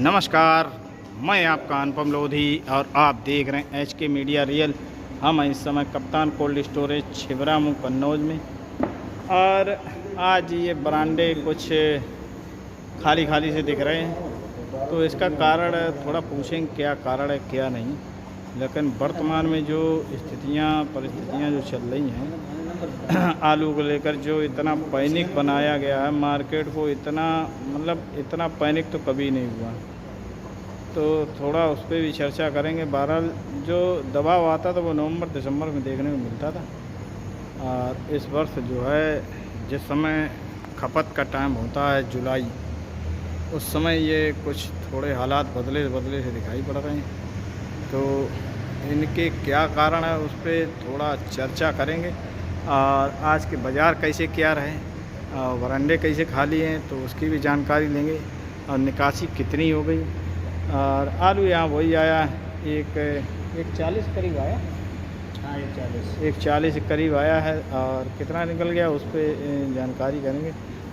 नमस्कार, मैं आपका अनुपम लोधी और आप देख रहे हैं HK मीडिया रियल। हम इस समय कप्तान कोल्ड स्टोरेज छिबरामऊ कन्नौज में, और आज ये बरामदे कुछ खाली खाली से दिख रहे हैं। तो इसका कारण थोड़ा पूछेंगे क्या कारण है क्या नहीं, लेकिन वर्तमान में जो परिस्थितियाँ जो चल रही हैं आलू को लेकर, जो इतना पैनिक बनाया गया है मार्केट को, इतना पैनिक तो कभी नहीं हुआ। तो थोड़ा उस पर भी चर्चा करेंगे। बहरहाल जो दबाव आता था वो नवंबर दिसंबर में देखने को मिलता था, और इस वर्ष जो है जिस समय खपत का टाइम होता है जुलाई, उस समय ये कुछ थोड़े हालात बदले से दिखाई पड़ रहे हैं। तो इनके क्या कारण है उस पर थोड़ा चर्चा करेंगे, और आज के बाज़ार कैसे क्या रहे और वरांडे कैसे खाली हैं तो उसकी भी जानकारी लेंगे, और निकासी कितनी हो गई। और आलू यहाँ वही आया, एक 40 करीब आया। हाँ, 140 करीब आया है, और कितना निकल गया उस पर जानकारी करेंगे।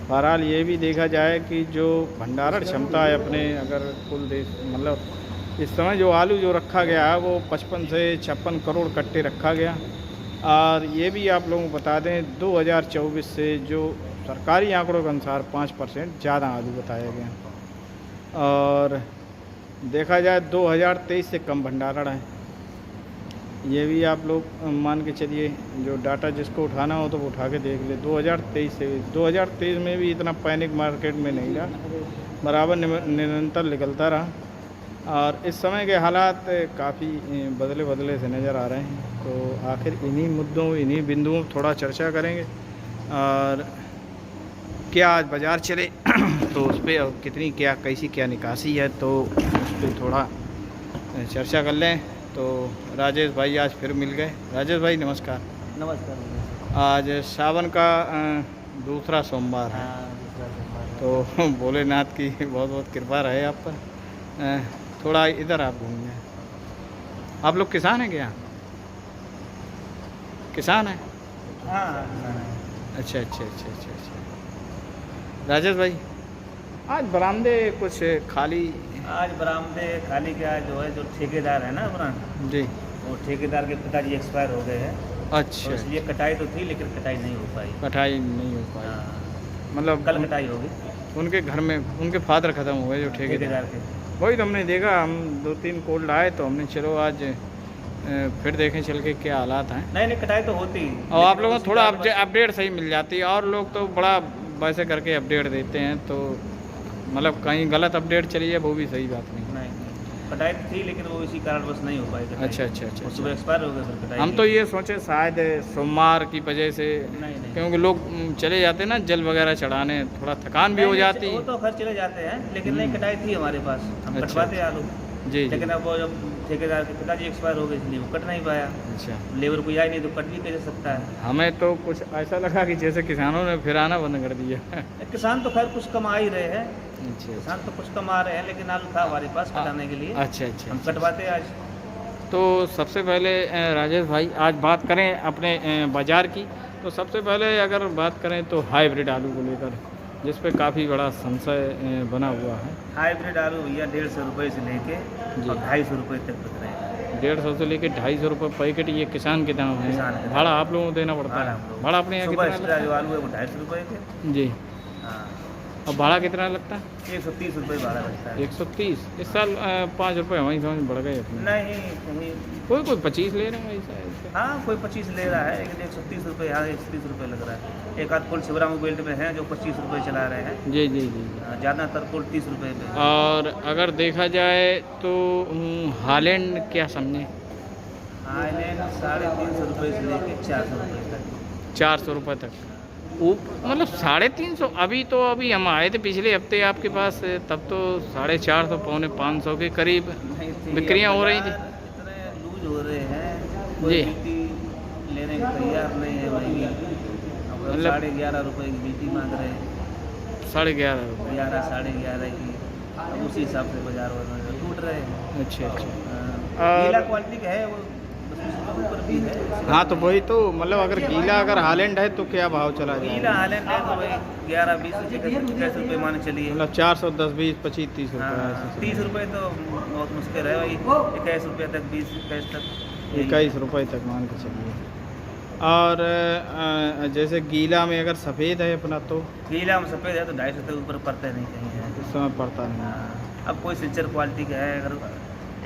बहरहाल ये भी देखा जाए कि जो भंडारण क्षमता है अपने, अगर कुल देश इस समय जो आलू जो रखा गया है वो 55 से 56 करोड़ कट्टे रखा गया। और ये भी आप लोगों को बता दें 2024 से जो सरकारी आंकड़ों के अनुसार 5% ज़्यादा आलू बताया गया, और देखा जाए 2023 से कम भंडारण है। ये भी आप लोग मान के चलिए, जो डाटा जिसको उठाना हो तो वो उठा के देख ले। 2023 में भी इतना पैनिक मार्केट में नहीं रहा, बराबर निरंतर निकलता रहा। और इस समय के हालात काफ़ी बदले से नज़र आ रहे हैं। तो आखिर इन्हीं मुद्दों, इन्हीं बिंदुओं पर थोड़ा चर्चा करेंगे, और क्या आज बाज़ार चले तो उस पर कितनी कैसी निकासी है तो उस पर थोड़ा चर्चा कर लें। तो राजेश भाई आज फिर मिल गए। राजेश भाई नमस्कार। नमस्कार। आज सावन का दूसरा सोमवार है, तो भोलेनाथ की बहुत बहुत कृपा रहे आप पर। थोड़ा इधर आप घूमिए। आप लोग किसान हैं क्या? किसान हैं? हाँ। अच्छा। राजेश भाई आज बरामदे कुछ खाली? आज बरामदे खाली क्या जो है, जो ठेकेदार है ना अपना जी, वो ठेकेदार के पिताजी एक्सपायर हो गए हैं। अच्छा। तो इसलिए कटाई तो थी लेकिन कटाई नहीं हो पाई। हाँ, मतलब कल कटाई होगी। उनके घर में उनके फादर ख़त्म हुए जो ठेकेदार के। वही तो हमने देखा। हम 2-3 कोल्ड आए तो हमने चलो आज फिर देखें चल के क्या हालात हैं। नहीं कटाई तो होती, और आप लोगों को थोड़ा अपडेट सही मिल जाती है, और लोग तो बड़ा वैसे करके अपडेट देते हैं, तो मतलब कहीं गलत अपडेट चली है वो भी सही बात नहीं। कटाई थी लेकिन वो इसी कारणवश नहीं हो पाई। अच्छा। सुबह एक्सपायर हो गया फिर कटाई। हम तो ये सोचे शायद सोमवार की वजह से, नहीं क्योंकि लोग चले जाते हैं ना जल वगैरह चढ़ाने, थोड़ा थकान भी हो जाती है। वो तो खैर चले जाते हैं, लेकिन नहीं कटाई थी हमारे पास, हम कटवाते आलू जी। लेकिन अब वो जब ठेकेदार के पिताजी एक्सपायर हो गए इसलिए वो कट नहीं पाया। अच्छा, लेबर कोई आई नहीं तो कट भी कैसे सकता है। हमें तो कुछ ऐसा लगा कि जैसे किसानों ने फिर आना बंद कर दिया। किसान तो खैर कुछ कमा ही रहे हैं। अच्छा, किसान तो कुछ कमा रहे हैं, लेकिन आलू था हमारे पास कटाने के लिए। अच्छा। हम कटवाते आज। तो सबसे पहले राजेश भाई आज बात करें अपने बाज़ार की, तो सबसे पहले अगर बात करें तो हाइब्रिड आलू को लेकर, जिस पे काफ़ी बड़ा संशय बना हुआ है। हाइब्रिड आलू भैया 150 रुपये से लेके 250 रुपये तक बिक रहे हैं। 150 से लेके 250 रुपये पैकेट। ये किसान के दाम है, भाड़ा आप लोगों को देना पड़ता है। भाड़ा अपने यहाँ कितना? जो आलू है वो 250 रुपये के। जी। हाँ। और भाड़ा कितना लगता है? 130 रुपये भाड़ा लगता है। 130। इस साल 5 रुपये हमारी समझ बढ़ गए अपने। नहीं कहीं कोई 25 ले रहे हैं ऐसा। हाँ, कोई 25 ले रहा है, लेकिन 130 रुपये यहाँ 130 रुपये लग रहा है। एक आध पुल छिबरामऊ बेल्ट में है जो 25 रुपये चला रहे हैं। जी। ज़्यादातर पुल 30 रुपये में। और अगर देखा जाए तो हालैंड क्या समझे? हालैंड 350 रुपये से लेके 400 रुपये तक। 400 रुपये तक मतलब 350। अभी हम आए थे पिछले हफ्ते आपके पास, तब तो 450 पौने 500 के करीब बिक्रियाँ हो रही थी। इतने लूज हो रहे हैं जी, लेने को तैयार नहीं है भाई। मतलब 11.5 रुपये की बीटी मांग रहे हैं। 11.5 रुपये, 11 11.5 की। अब उसी हिसाब से बाजार टूट रहे हैं। अच्छा। गीला क्वालिटी का है वो ऊपर भी है। हाँ तो वही तो मतलब अगर गीला अगर हालैंड है तो क्या भाव चला गीला जाएगा? हालैंड है तो भाई 11-20 रुपये मान चलिए। मतलब 410, 20, 25, 30 रुपये हाँ, ऐसे 30 रुपये तो बहुत मुश्किल है भाई, 21 रुपये तक, 20-21 तक, 21 रुपये तक मान के चलिए। और जैसे गीला में अगर सफ़ेद है अपना तो गीला में सफ़ेद है तो 250 तक ऊपर पड़ते नहीं कहीं है। इस समय पड़ता नहीं। हाँ, अब कोई सिल्चर क्वालिटी का है, अगर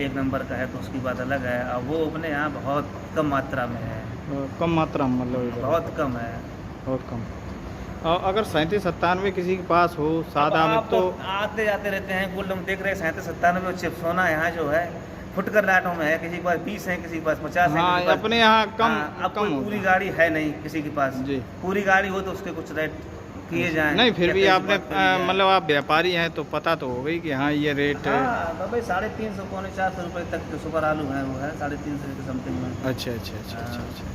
1 नंबर का है तो उसकी बात अलग है। अब वो अपने यहाँ बहुत कम मात्रा में है, कम मात्रा में मतलब इधर बहुत कम है। बहुत कम। और अगर 37-97 किसी के पास हो सादा में आप तो आते जाते रहते हैं गोल्ड में, देख रहे हैं 37-97 चिप्सोना यहाँ जो है फुटकर लाटों में है, किसी के पास 20 है, किसी के पास 50 है, हाँ किसी के पास, अपने यहाँ कम हाँ, अब कम कोई पूरी होता गाड़ी है नहीं किसी के पास। जी। पूरी गाड़ी हो तो उसके कुछ रेट किए जाएं। नहीं फिर या भी कहीं से आपने बात करी जाए। मतलब आप व्यापारी हैं तो पता तो हो गई कि हाँ ये रेट है। हाँ तो भाई 350 पौने 400 रुपये तक जो सुपर आलू है वो है 350 के समथिंग में। अच्छा अच्छा अच्छा अच्छा अच्छा।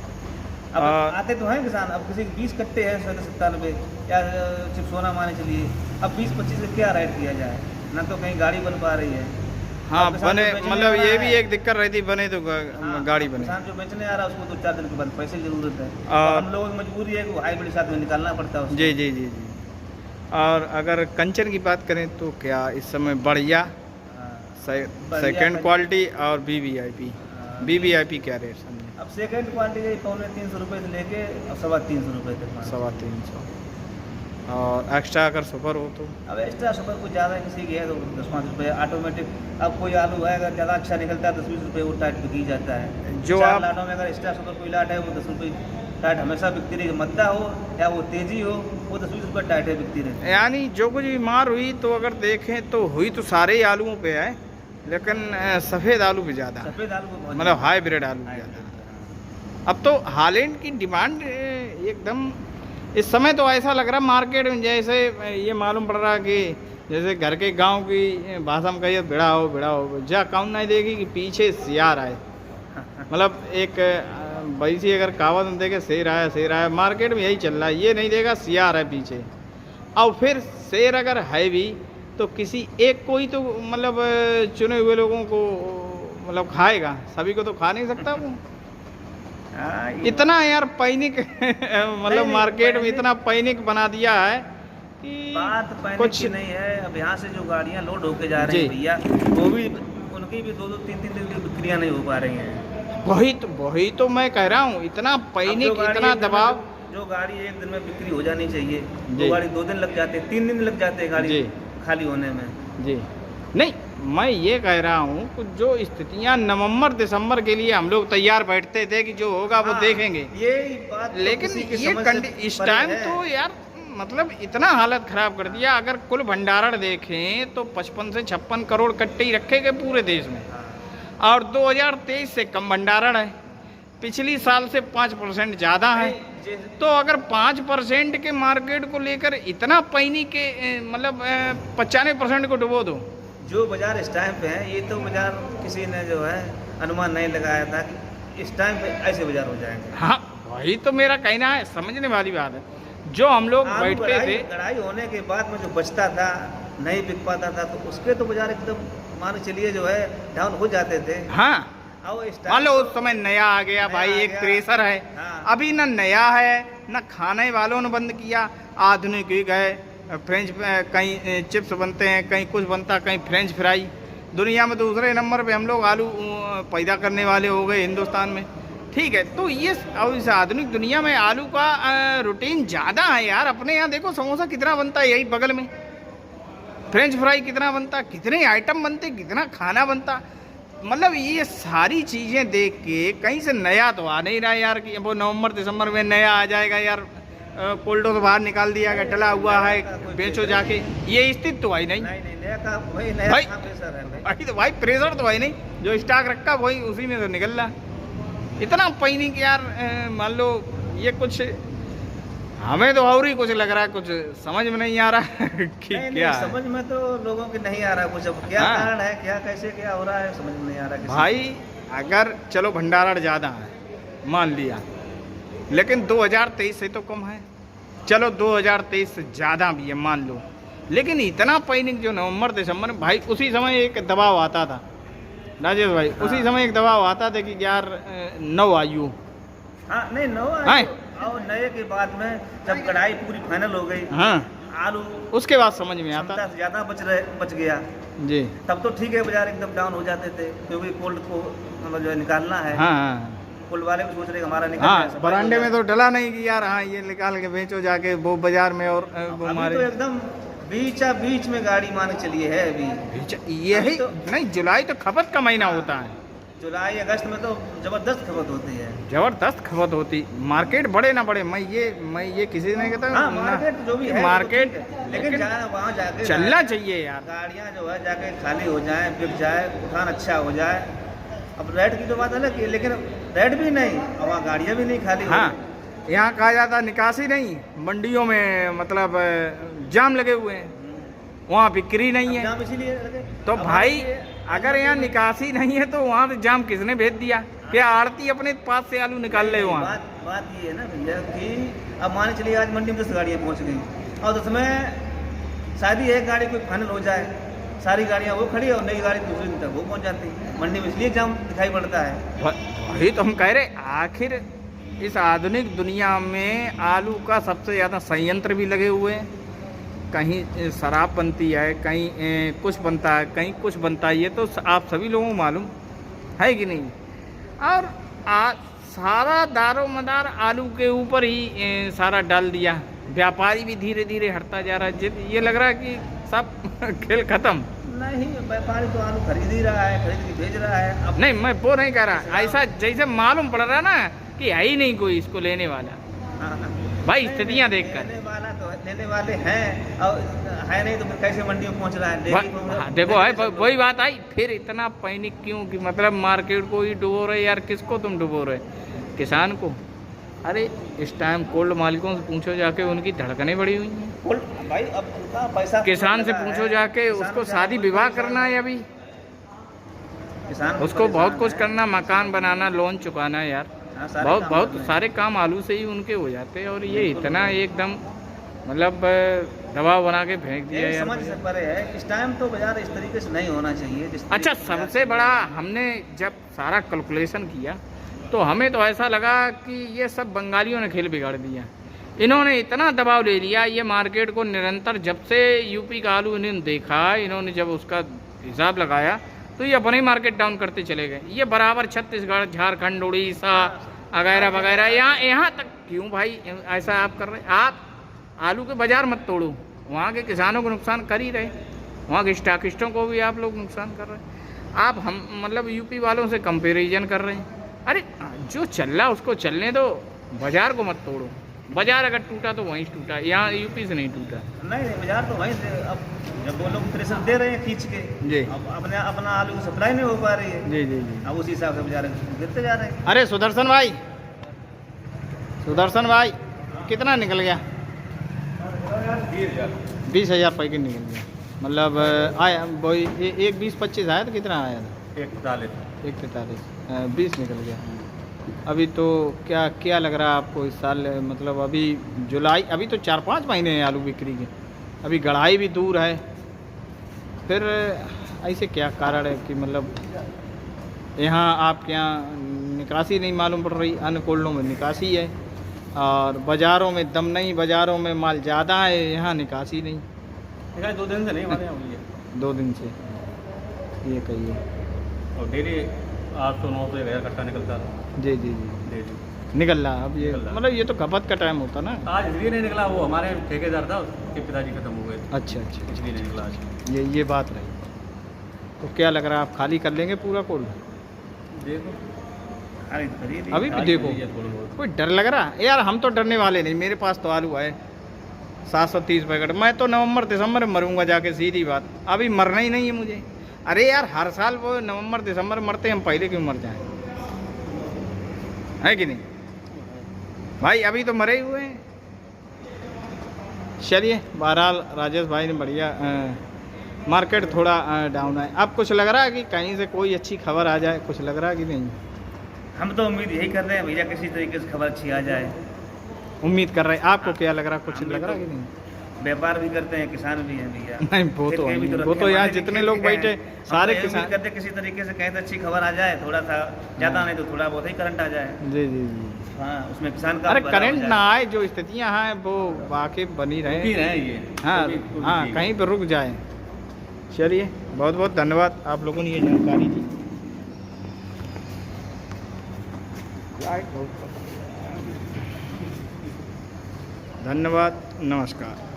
अब आते तो हैं किसान, अब किसी के 20 कट्टे हैं 97 या चिप्सोना माने चलिए, अब 20-25 का क्या रेट किया जाए, ना तो कहीं गाड़ी बन पा रही है। हाँ अब किसान बने जो बेचने मतलब वाला ये भी है, एक दिक्कत रहती बने तो हाँ, गाड़ी बने। किसान जो बेचने आ रहा है उसको 2-4 दिन के बाद पैसे की जरूरत है, और- तो हम लोगों की मजबूरी है कि वो हाईब्रिड साथ में निकालना पड़ता है उसको। जी जी जी जी। और अगर कंचन की बात करें तो क्या इस समय बढ़िया हाँ, सेकंड क्वालिटी और वीवीआईपी हाँ। वीवीआईपी क्या रेट समझे? अब सेकंड क्वालिटी के 350 रुपये से लेके अब 350 रुपये तक मान लो। 350। और एक्स्ट्रा अगर सुपर हो तो अब एक्स्ट्रा सुपर कुछ ज़्यादा किसी की है तो 10-5 रुपये ऑटोमेटिक। अब कोई आलू है अगर ज़्यादा अच्छा निकलता है 10-20 रुपये वो टाइट बिकी जाता है। जो 4 आप- लाटों में अगर एक्स्ट्रा सुपर कोई लाट है वो 10 रुपये टाइट हमेशा बिकती रही, मद्दा हो या वो तेजी हो वो 10-20 रुपये टाइट है बिकती रहती। यानी जो कुछ बीमार हुई तो अगर देखें तो हुई तो सारे ही आलूओं पे है, लेकिन सफ़ेद आलू पे ज़्यादा है, सफ़ेद आलू को बहुत मतलब हाइब्रिड आलू पे ज़्यादा है। अब तो हालैंड की डिमांड एकदम इस समय तो ऐसा लग रहा मार्केट में जैसे ये मालूम पड़ रहा कि जैसे घर के गांव की भाषा में कहिए भिड़ा हो जा काउंट नहीं देगी कि पीछे सियार आए। मतलब एक वैसी अगर कहावत में देखे शेर आया मार्केट में यही चल रहा है, ये नहीं देगा सियार है पीछे। और फिर शेर अगर है भी तो किसी एक को ही तो मतलब चुने हुए लोगों को मतलब खाएगा, सभी को तो खा नहीं सकता वो। हाँ, ये इतना यार पैनिक मतलब नहीं, मार्केट में पैनिक- इतना पैनिक बना दिया है कि बात पैनिक कुछ की नहीं है। अब यहाँ से जो गाड़ियाँ लोड होके जा रही जी। हैं भैया, वो भी उनकी भी 2-2, 3-3 दिन की बिक्रियाँ नहीं हो पा रही हैं। वही तो मैं कह रहा हूँ, इतना अब पैनिक जो गाड़ी इतना एक दिन में- दबाव। जो गाड़ी 1 दिन में बिक्री हो जानी चाहिए जी। वो गाड़ी 2 दिन लग जाते हैं, 3 दिन लग जाते हैं गाड़ी जी। खाली होने में। जी नहीं, मैं ये कह रहा हूँ कि जो स्थितियाँ नवंबर दिसंबर के लिए हम लोग तैयार बैठते थे कि जो होगा वो हाँ, देखेंगे, ये बात तो लेकिन किसी की ये समझ से इस परे टाइम है। तो यार मतलब इतना हालत खराब कर दिया। अगर कुल भंडारण देखें तो 55 से 56 करोड़ कट्टे ही रखे गए पूरे देश में, हाँ। और 2023 से कम भंडारण है, पिछली साल से 5% ज़्यादा है। तो अगर 5% के मार्केट को लेकर इतना पैनी के मतलब 95% को डुबो दो। जो बाजार इस टाइम पे है, ये तो बाजार किसी ने जो है अनुमान नहीं लगाया था कि इस टाइम पे ऐसे बाजार हो जाएंगे। हाँ वही तो मेरा कहना है, समझने वाली बात है। जो हम लोग आलू बैठते थे गड़ाई होने के बाद में जो बचता था नहीं बिक पाता था तो उसके तो बाजार एकदम मान के चलिए जो है डाउन हो जाते थे। हाँ और इस मान लो टाइम उस समय नया आ गया नया भाई, आ एक गया। प्रेशर है। हाँ। अभी ना नया है ना खाने वालों ने बंद किया, आधुनिक युग है। फ्रेंच कहीं चिप्स बनते हैं, कहीं कुछ बनता, कहीं फ्रेंच फ्राई। दुनिया में दूसरे नंबर पे हम लोग आलू पैदा करने वाले हो गए हिंदुस्तान में। ठीक है, तो ये और इस आधुनिक दुनिया में आलू का रूटीन ज़्यादा है यार। अपने यहाँ देखो समोसा कितना बनता है, यही बगल में फ्रेंच फ्राई कितना बनता, कितने आइटम बनते, कितना खाना बनता। मतलब ये सारी चीज़ें देख के कहीं से नया तो आ नहीं रहा यार कि वो नवंबर दिसंबर में नया आ जाएगा यार। कोल्डो से बाहर निकाल दिया गया, डला हुआ है, बेचो जाके, ये स्थिति तो आई नहीं। नहीं नया का वही नया भाई- कहाँ प्रेशर है भाई। भाई तो भाई प्रेशर तो है नहीं, जो स्टॉक रखा वही उसी में तो निकल रहा। इतना पैनिक यार मान लो ये कुछ हमें तो और ही कुछ लग रहा है, कुछ समझ में नहीं आ रहा कि नहीं, क्या है। समझ में तो लोगों के नहीं आ रहा कुछ। अब क्या हाँ। कारण है, क्या कैसे क्या हो रहा है, समझ में नहीं आ रहा किसी भाई अगर चलो भंडारण ज़्यादा है मान लिया, लेकिन 2023 से तो कम है। चलो 2023 से ज़्यादा भी है मान लो, लेकिन इतना पैनिक जो नवंबर दिसंबर में भाई उसी समय एक दबाव आता था राजेश भाई हाँ। उसी समय एक दबाव आता था कि यार 9 आयु। हाँ नहीं नो हाँ। और नए के बाद में जब कढ़ाई पूरी फाइनल हो गई, हाँ आलू उसके बाद समझ में आता। क्षमता से ज़्यादा बच गया, जी तब तो ठीक है, बाजार एकदम डाउन हो जाते थे, क्योंकि कोल्ड को मतलब जो है निकालना है। हाँ हाँ कोल्ड वाले भी सोच रहे कि हमारा निकल हाँ जाए, सफाई हो बरांडे में जाए। तो डला नहीं कि यार हाँ ये निकाल के बेचो जाके वो बाजार में और वो अभी हमारे तो एकदम बीच में गाड़ी मान के चलिए है अभी। यही अभी तो- नहीं, जुलाई तो खपत का महीना होता है, जुलाई अगस्त में तो जबरदस्त खपत होती है। जबरदस्त खपत होती। मार्केट बढ़े ना बढ़े, मैं ये किसी ने कहता हाँ मार्केट जो भी है मार्केट वो ठीक है, लेकिन जाना वहाँ जाके चलना चाहिए यार। गाड़ियाँ जो है जाके खाली हो जाए, बिक जाए, उठान अच्छा हो जाए। अब रेट की तो बात अलग है, लेकिन रेट भी नहीं और वहाँ गाड़ियाँ भी नहीं खाली हो हाँ रही। यहाँ कहा जाता निकासी नहीं, मंडियों में मतलब जाम लगे हुए हैं, वहाँ बिक्री नहीं है। जाम इसीलिए लगे। तो अब भाई ये- अगर यहाँ निकासी नहीं है तो वहाँ से जाम किसने भेज दिया? क्या आड़ती अपने पास से आलू निकाल ले वहाँ? बात ये है ना भैया कि अब मान चलिए आज मंडी में 10 गाड़ियाँ पहुँच गई और 10 में शायद एक गाड़ी कोई फाइनल हो जाए, सारी गाड़ियाँ वो खड़ी और नई गाड़ी दूसरे दिन तक वो पहुँच जाती है। मंडी में इसलिए जाम दिखाई पड़ता है। वही तो हम कह रहे, आखिर इस आधुनिक दुनिया में आलू का सबसे ज़्यादा संयंत्र भी लगे हुए हैं। कहीं शराब बनती है, कहीं कुछ बनता है, कहीं कुछ बनता है, ये तो आप सभी लोगों को मालूम है कि नहीं? और सारा दारो मदार आलू के ऊपर ही सारा डाल दिया। व्यापारी भी धीरे धीरे हटता जा रहा है, ये लग रहा है कि सब खेल खत्म। नहीं, व्यापारी तो आलू खरीद ही रहा है, खरीद के भेज रहा है। अब नहीं मैं वो नहीं कह रहा, ऐसा जैसे मालूम पड़ रहा है ना कि है ही नहीं कोई इसको लेने वाला। हाँ, हाँ। भाई नहीं, स्थितियां देखकर लेने वाला तो लेने वाले हैं और है नहीं तो फिर कैसे मंडी में पहुंच रहा है? डेली हाँ, देखो है वही बात आई, फिर इतना पैनिक क्यों कि मतलब मार्केट को ही डुबो रहे यार? किसको तुम डुबो रहे? किसान को? अरे इस टाइम कोल्ड मालिकों से पूछो जाके, उनकी धड़कनें बढ़ी हुई हैं। भाई अब उनका पैसा किसान से पूछो जाके, उसको शादी विवाह करना है अभी, किसान उसको बहुत कुछ करना, मकान बनाना, लोन चुकाना है यार, बहुत सारे काम आलू से ही उनके हो जाते हैं। और ये इतना एकदम मतलब दबाव बना के फेंक दिया यार। समझ से परे है, इस टाइम तो बाजार इस तरीके से नहीं होना चाहिए जिस तरीके अच्छा से सबसे बड़ा हमने जब सारा कैलकुलेशन किया तो हमें तो ऐसा लगा कि ये सब बंगालियों ने खेल बिगाड़ दिया। इन्होंने इतना दबाव ले लिया ये मार्केट को निरंतर, जब से यूपी का आलू इन्होंने देखा, इन्होंने जब उसका हिसाब लगाया तो ये अपने ही मार्केट डाउन करते चले गए। ये बराबर छत्तीसगढ़, झारखंड, उड़ीसा वगैरह वगैरह यहाँ तक क्यों भाई ऐसा आप कर रहे? आप आलू के बाजार मत तोड़ो, वहाँ के किसानों को नुकसान कर ही रहे, वहाँ के स्टॉकिस्टों को भी आप लोग नुकसान कर रहे हैं। आप हम मतलब यूपी वालों से कंपेरिजन कर रहे हैं। अरे जो चल रहा उसको चलने दो, बाजार को मत तोड़ो। बाजार अगर टूटा तो वहीं टूटा, यहाँ यूपी से नहीं टूटा। नहीं बाजार तो वहीं से, अब जब वो लोग प्रेशर दे रहे हैं खींच के, जी अब अपना आलू की सप्लाई नहीं हो पा रही है, जी जी जी। अब उसी हिसाब से बाजार गिरते जा रहे हैं। अरे सुदर्शन भाई कितना निकल गया? 20,000 पैकेट निकल गया, मतलब आया वही एक 20-25 आया तो कितना आया था? 143 20 निकल गया। अभी तो क्या लग रहा है आपको इस साल? मतलब अभी जुलाई, अभी तो 4-5 महीने हैं आलू बिक्री के, अभी गढ़ाई भी दूर है, फिर ऐसे क्या कारण है कि मतलब यहाँ आपके यहाँ निकासी नहीं मालूम पड़ रही? अन्य कोल्डों में निकासी है और बाज़ारों में दम नहीं, बाज़ारों में माल ज़्यादा है, यहाँ निकासी नहीं। 2 दिन से नहीं हमारे यहाँ हुई है, 2 दिन से ये कहिए। और डेली 800-900 1,000 कट्टा निकलता था जी जी जी डेली। निकल रहा अब ये, निकल रहा। मतलब ये तो खपत का टाइम होता ना। आज इसलिए नहीं निकला, वो हमारे ठेकेदार था, उसके पिताजी खत्म हो गए, अच्छा अच्छा, इसलिए नहीं निकला आज। ये बात रही। तो क्या लग रहा है आप खाली कर लेंगे पूरा कोल्ड? देखो अभी भी देखो कोई डर लग रहा है यार? हम तो डरने वाले नहीं, मेरे पास तो आलू है 730 पैकेट। मैं तो नवंबर दिसंबर में मरूंगा जाके, सीधी बात, अभी मरना ही नहीं है मुझे। अरे यार हर साल वो नवंबर दिसंबर मरते हैं, हम पहले क्यों मर जाएं? है कि नहीं भाई? अभी तो मरे ही हुए हैं। चलिए बहरहाल राजेश भाई ने बढ़िया, मार्केट थोड़ा डाउन है। अब कुछ लग रहा है कि कहीं से कोई अच्छी खबर आ जाए? कुछ लग रहा है कि नहीं? हम तो उम्मीद यही कर रहे हैं भैया, किसी तरीके से खबर अच्छी आ जाए। उम्मीद कर रहे हैं। आपको क्या लग रहा है? कुछ लग रहा है कि नहीं? व्यापार भी करते हैं, किसान भी हैं भैया। नहीं वो तो खेत के भी वो रखे तो हैं, यहाँ हमारे भी जितने खेत लोग हैं। बैठे हम सारे तो ये किसान। उम्मीद करते हैं किसी तरीके से कहीं तो अच्छी खबर आ जाए, थोड़ा सा ज़्यादा नहीं तो थोड़ा बहुत ही करंट आ जाए। जी जी जी। हाँ, उसमें किसान का अरे भला हो करंट जाए। ना आए, जो स्थितियाँ हैं वो वाकई बनी रुक ही रहे। रहे ये। हाँ तो भी हाँ, ठीक है। कहीं पर रुक जाए। चलिए, बहुत बहुत धन्यवाद, आप लोगों ने ये जानकारी दी। धन्यवाद, नमस्कार।